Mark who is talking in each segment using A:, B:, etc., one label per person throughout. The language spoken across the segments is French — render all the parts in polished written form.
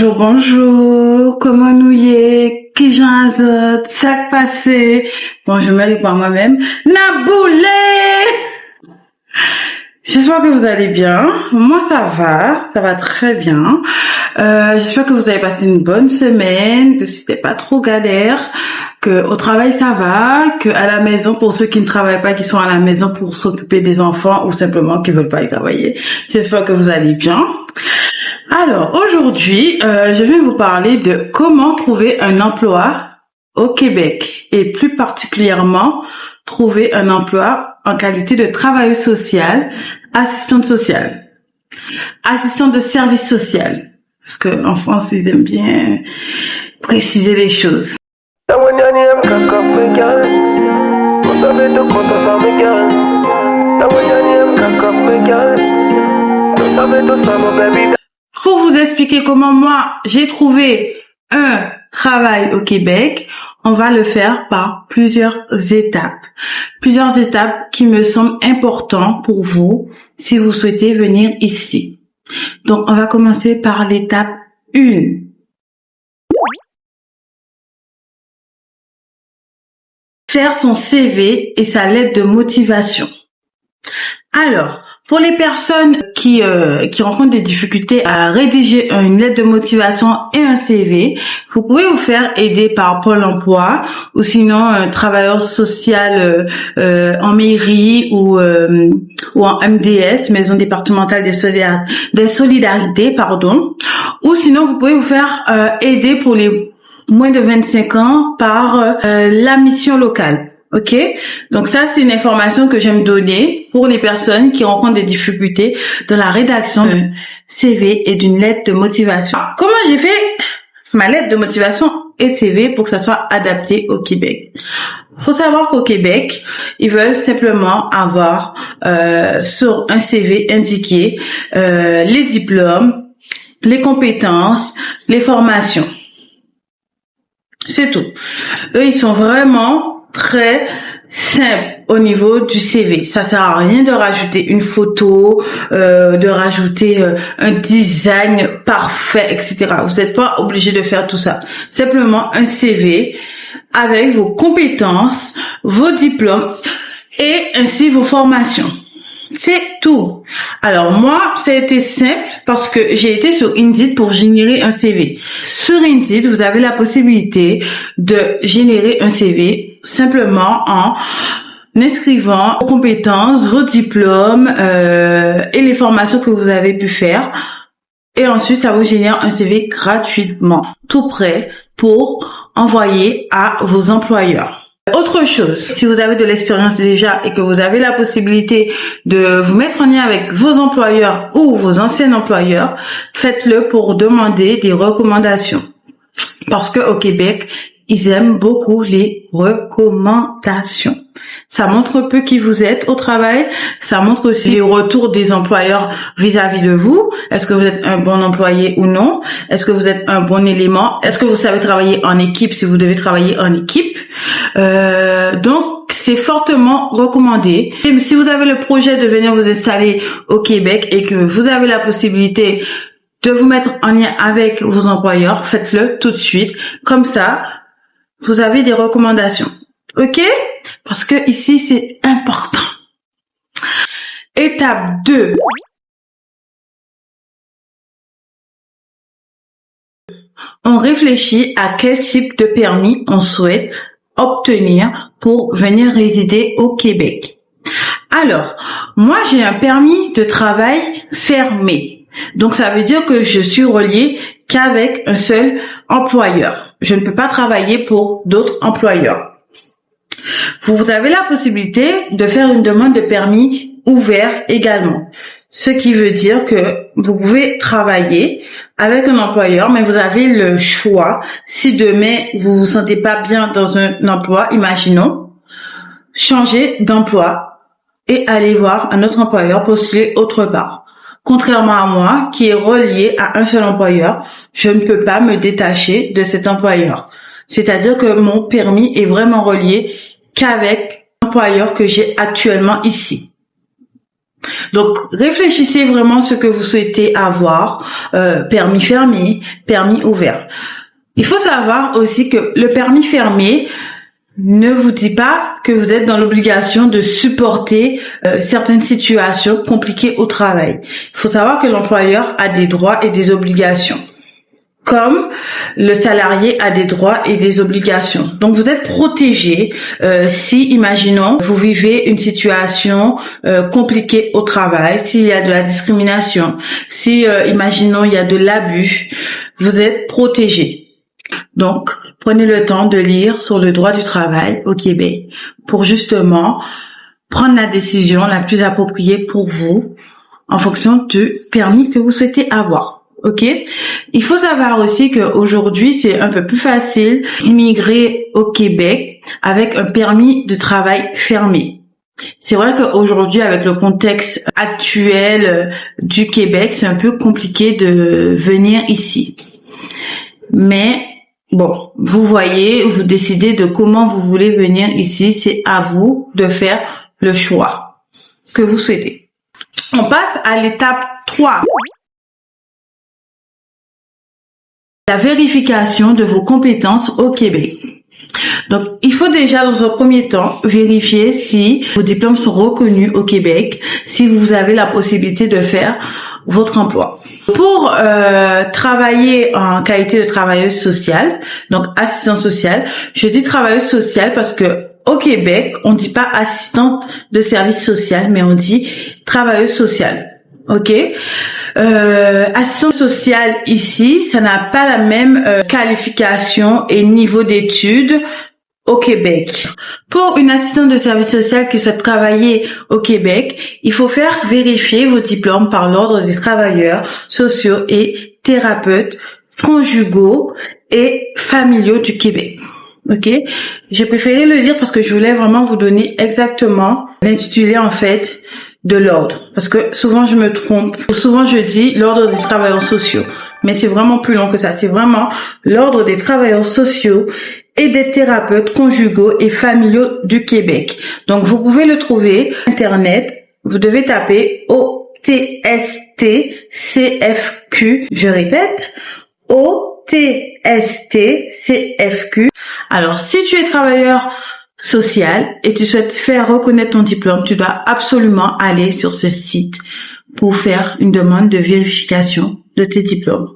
A: Bonjour, bonjour, comment nous y est, qui j'en azot, sac passé, bon, je me réponds à moi-même, Naboulé! J'espère que vous allez bien, moi ça va très bien, j'espère que vous avez passé une bonne semaine, que c'était pas trop galère, que au travail ça va, que à la maison pour ceux qui ne travaillent pas, qui sont à la maison pour s'occuper des enfants ou simplement qui veulent pas y travailler, j'espère que vous allez bien. Alors, aujourd'hui, je vais vous parler de comment trouver un emploi au Québec et plus particulièrement trouver un emploi en qualité de travailleuse sociale, assistante sociale, assistante de service social. Parce que en France, ils aiment bien préciser les choses. Pour vous expliquer comment moi j'ai trouvé un travail au Québec, on va le faire par plusieurs étapes. Plusieurs étapes qui me semblent importantes pour vous si vous souhaitez venir ici. Donc on va commencer par l'étape 1. Faire son CV et sa lettre de motivation. Alors, pour les personnes qui rencontrent des difficultés à rédiger une lettre de motivation et un CV, vous pouvez vous faire aider par Pôle emploi ou sinon un travailleur social en mairie ou en MDS, Maison départementale des solidarités, ou sinon vous pouvez vous faire aider pour les moins de 25 ans par la mission locale. Ok, donc ça c'est une information que j'aime donner pour les personnes qui rencontrent des difficultés dans la rédaction d'un CV et d'une lettre de motivation. Comment j'ai fait ma lettre de motivation et CV pour que ça soit adapté au Québec? Faut savoir qu'au Québec, ils veulent simplement avoir sur un CV indiqué les diplômes, les compétences, les formations. C'est tout. Eux, ils sont vraiment très simple au niveau du CV. Ça sert à rien de rajouter une photo, de rajouter un design parfait, etc. Vous n'êtes pas obligé de faire tout ça. Simplement un CV avec vos compétences, vos diplômes et ainsi vos formations. C'est tout. Alors moi, ça a été simple parce que j'ai été sur Indeed pour générer un CV. Sur Indeed, vous avez la possibilité de générer un CV simplement en inscrivant vos compétences, vos diplômes et les formations que vous avez pu faire. Et ensuite, ça vous génère un CV gratuitement, tout prêt pour envoyer à vos employeurs. Autre chose, si vous avez de l'expérience déjà et que vous avez la possibilité de vous mettre en lien avec vos employeurs ou vos anciens employeurs, faites-le pour demander des recommandations. Parce que au Québec, ils aiment beaucoup les recommandations. Ça montre un peu qui vous êtes au travail. Ça montre aussi les retours des employeurs vis-à-vis de vous. Est-ce que vous êtes un bon employé ou non? Est-ce que vous êtes un bon élément? Est-ce que vous savez travailler en équipe si vous devez travailler en équipe? Donc, c'est fortement recommandé. Et si vous avez le projet de venir vous installer au Québec et que vous avez la possibilité de vous mettre en lien avec vos employeurs, faites-le tout de suite. Comme ça, vous avez des recommandations. Ok? Parce que ici, c'est important. Étape 2. On réfléchit à quel type de permis on souhaite obtenir pour venir résider au Québec. Alors, moi, j'ai un permis de travail fermé. Donc, ça veut dire que je suis reliée qu'avec un seul employeur. Je ne peux pas travailler pour d'autres employeurs. Vous avez la possibilité de faire une demande de permis ouvert également. Ce qui veut dire que vous pouvez travailler avec un employeur, mais vous avez le choix. Si demain, vous vous sentez pas bien dans un emploi, imaginons, changer d'emploi et aller voir un autre employeur postuler autre part. Contrairement à moi, qui est relié à un seul employeur, je ne peux pas me détacher de cet employeur. C'est-à-dire que mon permis est vraiment relié qu'avec l'employeur que j'ai actuellement ici. Donc, réfléchissez vraiment ce que vous souhaitez avoir, permis fermé, permis ouvert. Il faut savoir aussi que le permis fermé ne vous dit pas que vous êtes dans l'obligation de supporter certaines situations compliquées au travail. Il faut savoir que l'employeur a des droits et des obligations, comme le salarié a des droits et des obligations. Donc vous êtes protégé si, imaginons, vous vivez une situation compliquée au travail, s'il y a de la discrimination, si, imaginons, il y a de l'abus, vous êtes protégé. Donc, prenez le temps de lire sur le droit du travail au Québec pour justement prendre la décision la plus appropriée pour vous en fonction du permis que vous souhaitez avoir. Ok? Il faut savoir aussi qu'aujourd'hui, c'est un peu plus facile d'immigrer au Québec avec un permis de travail fermé. C'est vrai qu'aujourd'hui, avec le contexte actuel du Québec, c'est un peu compliqué de venir ici. Mais bon, vous voyez, vous décidez de comment vous voulez venir ici. C'est à vous de faire le choix que vous souhaitez. On passe à l'étape 3. La vérification de vos compétences au Québec. Donc, il faut déjà, dans un premier temps, vérifier si vos diplômes sont reconnus au Québec, si vous avez la possibilité de faire votre emploi. Pour travailler en qualité de travailleuse sociale, donc assistante sociale, je dis travailleuse sociale parce que au Québec, on dit pas assistante de service social, mais on dit travailleuse sociale. Ok, assistante sociale ici, ça n'a pas la même qualification et niveau d'études au Québec. Pour une assistante de service social qui souhaite travailler au Québec, il faut faire vérifier vos diplômes par l'Ordre des travailleurs sociaux et thérapeutes conjugaux et familiaux du Québec. Ok, j'ai préféré le dire parce que je voulais vraiment vous donner exactement l'intitulé en fait de l'ordre, parce que souvent je me trompe, souvent je dis l'ordre des travailleurs sociaux, mais c'est vraiment plus long que ça, c'est vraiment l'ordre des travailleurs sociaux et des thérapeutes conjugaux et familiaux du Québec. Donc vous pouvez le trouver sur internet, vous devez taper OTSTCFQ, je répète, OTSTCFQ. Alors si tu es travailleur social et tu souhaites faire reconnaître ton diplôme, tu dois absolument aller sur ce site pour faire une demande de vérification de tes diplômes.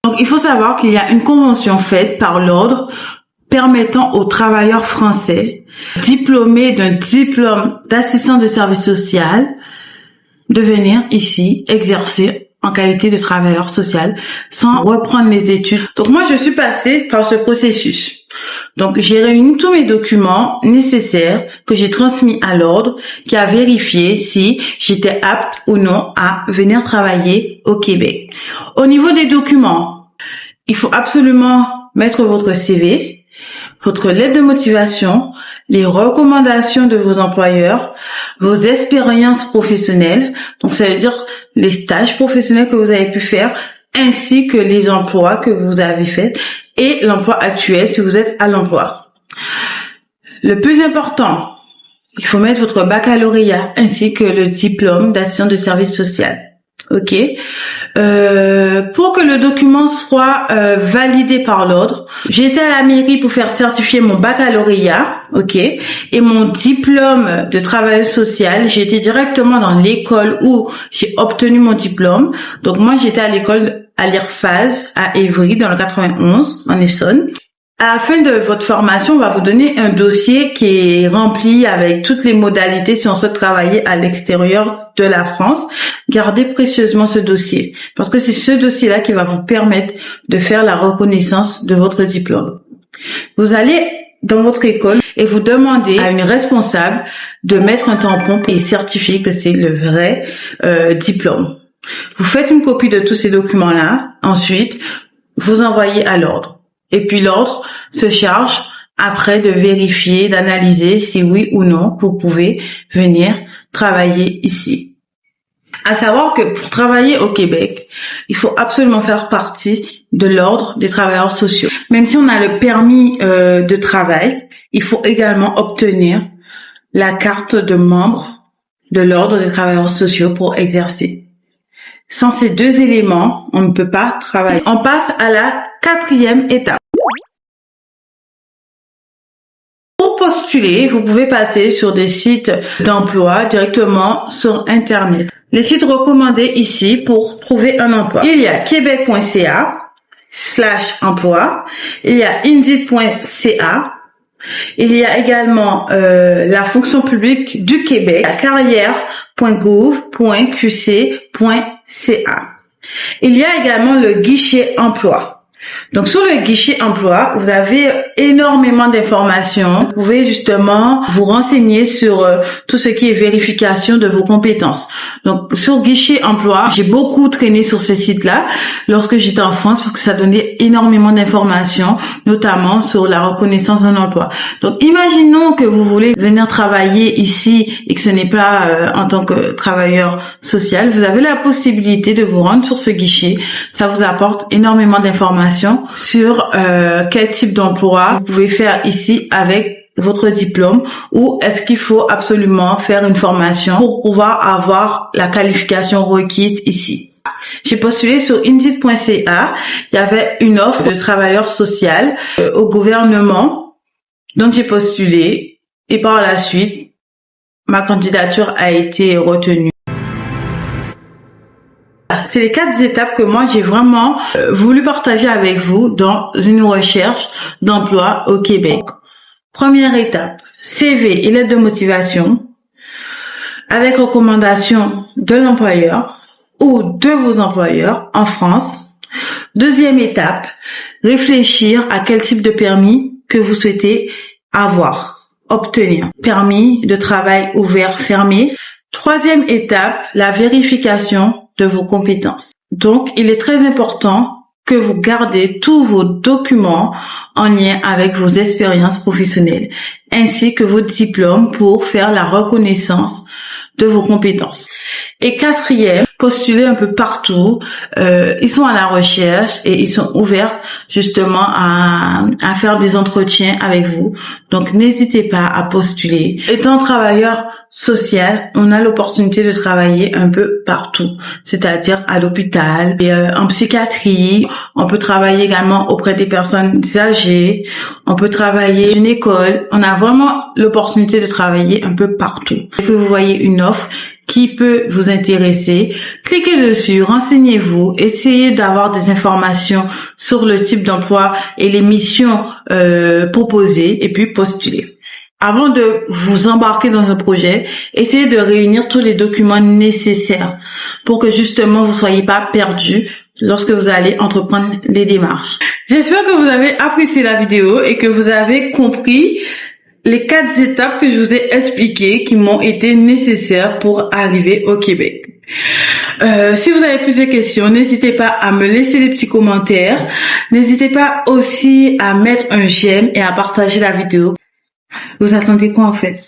A: Donc, il faut savoir qu'il y a une convention faite par l'ordre permettant aux travailleurs français diplômés d'un diplôme d'assistant de service social de venir ici exercer en qualité de travailleur social sans reprendre les études. Donc moi, je suis passée par ce processus. Donc j'ai réuni tous mes documents nécessaires que j'ai transmis à l'ordre qui a vérifié si j'étais apte ou non à venir travailler au Québec. Au niveau des documents, il faut absolument mettre votre CV, votre lettre de motivation, les recommandations de vos employeurs, vos expériences professionnelles, donc ça veut dire les stages professionnels que vous avez pu faire, ainsi que les emplois que vous avez faits et l'emploi actuel si vous êtes à l'emploi. Le plus important, il faut mettre votre baccalauréat ainsi que le diplôme d'assistant de service social. Ok. Pour que le document soit validé par l'ordre, j'ai été à la mairie pour faire certifier mon baccalauréat, ok, et mon diplôme de travailleuse sociale. J'ai été directement dans l'école où j'ai obtenu mon diplôme. Donc moi, j'étais à l'école à l'IRFAS à Évry dans le 91 en Essonne. À la fin de votre formation, on va vous donner un dossier qui est rempli avec toutes les modalités si on souhaite travailler à l'extérieur de la France. Gardez précieusement ce dossier parce que c'est ce dossier-là qui va vous permettre de faire la reconnaissance de votre diplôme. Vous allez dans votre école et vous demandez à une responsable de mettre un tampon et certifier que c'est le vrai diplôme. Vous faites une copie de tous ces documents-là. Ensuite, vous envoyez à l'ordre. Et puis l'ordre se charge après de vérifier, d'analyser si oui ou non vous pouvez venir travailler ici. À savoir que pour travailler au Québec, il faut absolument faire partie de l'ordre des travailleurs sociaux. Même si on a le permis de travail, il faut également obtenir la carte de membre de l'Ordre des travailleurs sociaux pour exercer. Sans ces deux éléments, on ne peut pas travailler. On passe à la 4e étape. Pour postuler, vous pouvez passer sur des sites d'emploi directement sur Internet. Les sites recommandés ici pour trouver un emploi. Il y a québec.ca/emploi, il y a indeed.ca, il y a également la fonction publique du Québec, la carrière.gouv.qc.ca. Il y a également le guichet emploi. Donc sur le guichet emploi, vous avez énormément d'informations. Vous pouvez justement vous renseigner sur tout ce qui est vérification de vos compétences. Donc sur guichet emploi, j'ai beaucoup traîné sur ce site-là lorsque j'étais en France parce que ça donnait énormément d'informations, notamment sur la reconnaissance d'un emploi. Donc imaginons que vous voulez venir travailler ici et que ce n'est pas en tant que travailleur social. Vous avez la possibilité de vous rendre sur ce guichet. Ça vous apporte énormément d'informations sur quel type d'emploi vous pouvez faire ici avec votre diplôme ou est-ce qu'il faut absolument faire une formation pour pouvoir avoir la qualification requise ici. J'ai postulé sur Indeed.ca, il y avait une offre de travailleur social au gouvernement, donc j'ai postulé et par la suite, ma candidature a été retenue. C'est les 4 étapes que moi j'ai vraiment voulu partager avec vous dans une recherche d'emploi au Québec. Première étape, CV et lettre de motivation avec recommandation de l'employeur ou de vos employeurs en France. Deuxième étape, réfléchir à quel type de permis que vous souhaitez obtenir. Permis de travail ouvert, fermé. Troisième étape, la vérification de vos compétences. Donc, il est très important que vous gardez tous vos documents en lien avec vos expériences professionnelles, ainsi que vos diplômes pour faire la reconnaissance de vos compétences. Et quatrième, postulez un peu partout. Ils sont à la recherche et ils sont ouverts justement à faire des entretiens avec vous. Donc, n'hésitez pas à postuler. Étant travailleur social, on a l'opportunité de travailler un peu partout, c'est-à-dire à l'hôpital, et en psychiatrie. On peut travailler également auprès des personnes âgées. On peut travailler dans une école. On a vraiment l'opportunité de travailler un peu partout. Dès que vous voyez une offre qui peut vous intéresser, cliquez dessus, renseignez-vous, essayez d'avoir des informations sur le type d'emploi et les missions proposées et puis postulez. Avant de vous embarquer dans un projet, essayez de réunir tous les documents nécessaires pour que justement vous soyez pas perdu lorsque vous allez entreprendre les démarches. J'espère que vous avez apprécié la vidéo et que vous avez compris les 4 étapes que je vous ai expliquées qui m'ont été nécessaires pour arriver au Québec. Si vous avez plus de questions, n'hésitez pas à me laisser des petits commentaires. N'hésitez pas aussi à mettre un j'aime et à partager la vidéo. Vous attendez quoi en fait?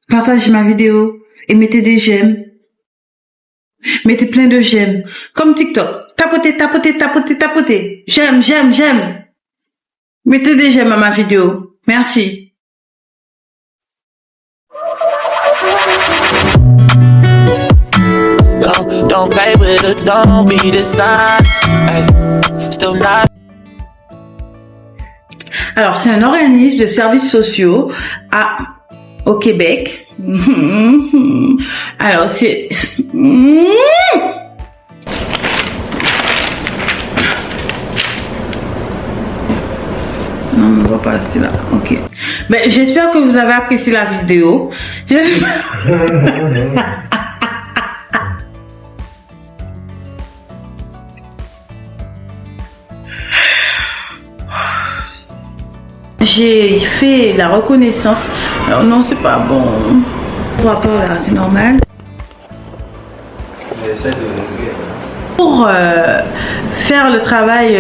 A: Partagez ma vidéo et mettez des j'aime. Mettez plein de j'aime. Comme TikTok. Tapotez, tapotez, tapotez, tapotez. J'aime, j'aime, j'aime. Mettez des j'aime à ma vidéo. Merci. Don't play with it, don't be the size. Still not. Alors, c'est un organisme de services sociaux au Québec. Alors, c'est... Non, on va passer là. Ok. Ben, j'espère que vous avez apprécié la vidéo. J'ai fait la reconnaissance. Alors non, c'est pas bon. On voit pas là, c'est normal. Pour faire le travail,